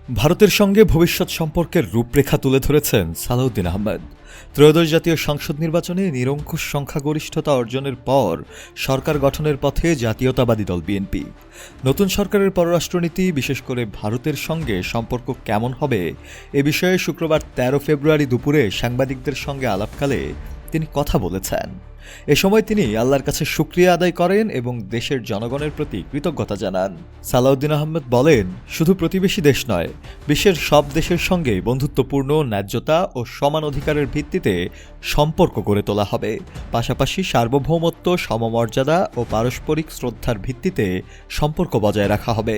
ভারতের সঙ্গে ভবিষ্যৎ সম্পর্কের রূপরেখা তুলে ধরেছেন সালাউদ্দিন আহমেদ। ত্রয়োদশ জাতীয় সংসদ নির্বাচনে নিরঙ্কুশ সংখ্যাগরিষ্ঠতা অর্জনের পর সরকার গঠনের পথে জাতীয়তাবাদী দল বিএনপি। নতুন সরকারের পররাষ্ট্রনীতি, বিশেষ করে ভারতের সঙ্গে সম্পর্ক কেমন হবে এ বিষয়ে শুক্রবার ১৩ ফেব্রুয়ারি দুপুরে সাংবাদিকদের সঙ্গে আলাপকালে তিনি কথা বলেছেন। এ সময় তিনি আল্লাহর কাছে শুকরিয়া আদায় করেন এবং দেশের জনগণের প্রতি কৃতজ্ঞতা জানান। সালাউদ্দিন আহমেদ বলেন, শুধু প্রতিবেশী দেশ নয়, বিশ্বের সব দেশের সঙ্গে বন্ধুত্বপূর্ণ, ন্যায্যতা ও সমান অধিকারের ভিত্তিতে সম্পর্ক গড়ে তোলা হবে। পাশাপাশি সার্বভৌমত্ব, সমমর্যাদা ও পারস্পরিক শ্রদ্ধার ভিত্তিতে সম্পর্ক বজায় রাখা হবে।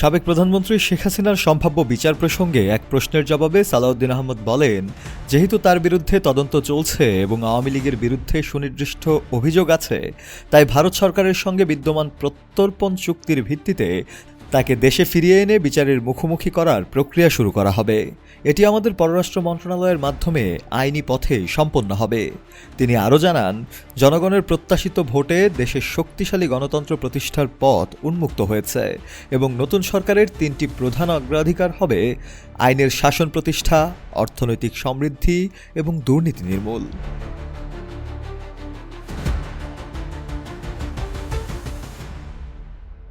সাবেক প্রধানমন্ত্রী শেখ হাসিনার সম্ভাব্য বিচার প্রসঙ্গে এক প্রশ্নের জবাবে সালাউদ্দিন আহমেদ বলেন, যেহেতু তার বিরুদ্ধে তদন্ত চলছে এবং আওয়ামী লীগের বিরুদ্ধে সুনির্দিষ্ট অভিযোগ আছে, তাই ভারত সরকারের সঙ্গে বিদ্যমান প্রত্যর্পণ চুক্তির ভিত্তিতে তাকে দেশে ফিরিয়ে এনে বিচারের মুখোমুখি করার প্রক্রিয়া শুরু করা হবে। এটি আমাদের পররাষ্ট্র মন্ত্রণালয়ের মাধ্যমে আইনি পথে সম্পন্ন হবে। তিনি আরও জানান, জনগণের প্রত্যাশিত ভোটে দেশের শক্তিশালী গণতন্ত্র প্রতিষ্ঠার পথ উন্মুক্ত হয়েছে এবং নতুন সরকারের ৩টি প্রধান অগ্রাধিকার হবে আইনের শাসন প্রতিষ্ঠা, অর্থনৈতিক সমৃদ্ধি এবং দুর্নীতি নির্মূল।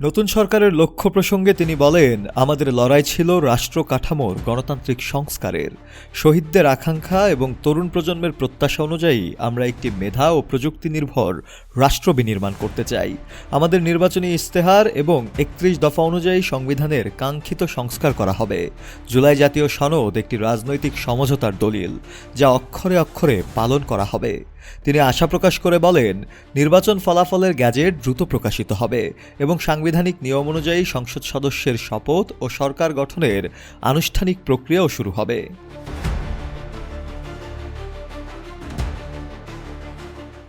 নতুন সরকারের লক্ষ্য প্রসঙ্গে তিনি বলেন, আমাদের লড়াই ছিল রাষ্ট্র কাঠামোর গণতান্ত্রিক সংস্কারের। শহীদদের আকাঙ্ক্ষা এবং তরুণ প্রজন্মের প্রত্যাশা অনুযায়ী আমরা একটি মেধা ও প্রযুক্তি নির্ভর রাষ্ট্র বিনির্মাণ করতে চাই। আমাদের নির্বাচনী ইস্তেহার এবং ৩১ দফা অনুযায়ী সংবিধানের কাঙ্ক্ষিত সংস্কার করা হবে। জুলাই জাতীয় সনদ একটি রাজনৈতিক সমঝোতার দলিল, যা অক্ষরে অক্ষরে পালন করা হবে। তিনি আশা প্রকাশ করে বলেন, নির্বাচন ফলাফলের গ্যাজেট দ্রুত প্রকাশিত হবে এবং সাংবিধানিক নিয়ম অনুযায়ী সংসদ সদস্যের শপথ ও সরকার গঠনের আনুষ্ঠানিক প্রক্রিয়াও শুরু হবে।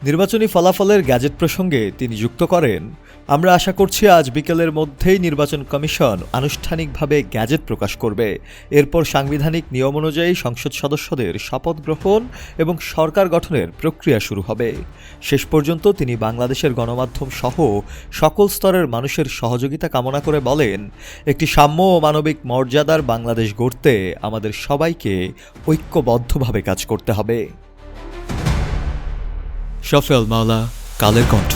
নির্বাচনী ফলাফলের গ্যাজেট প্রসঙ্গে তিনি যুক্ত করেন, আমরা আশা করছি আজ বিকেলের মধ্যেই নির্বাচন কমিশন আনুষ্ঠানিকভাবে গ্যাজেট প্রকাশ করবে। এরপর সাংবিধানিক নিয়ম অনুযায়ী সংসদ সদস্যদের শপথ গ্রহণ এবং সরকার গঠনের প্রক্রিয়া শুরু হবে। শেষ পর্যন্ত তিনি বাংলাদেশের গণমাধ্যম সহ সকল স্তরের মানুষের সহযোগিতা কামনা করে বলেন, একটি সাম্য ও মানবিক মর্যাদার বাংলাদেশ গড়তে আমাদের সবাইকে ঐক্যবদ্ধভাবে কাজ করতে হবে। শফেল মাওলা, কালের কণ্ঠ।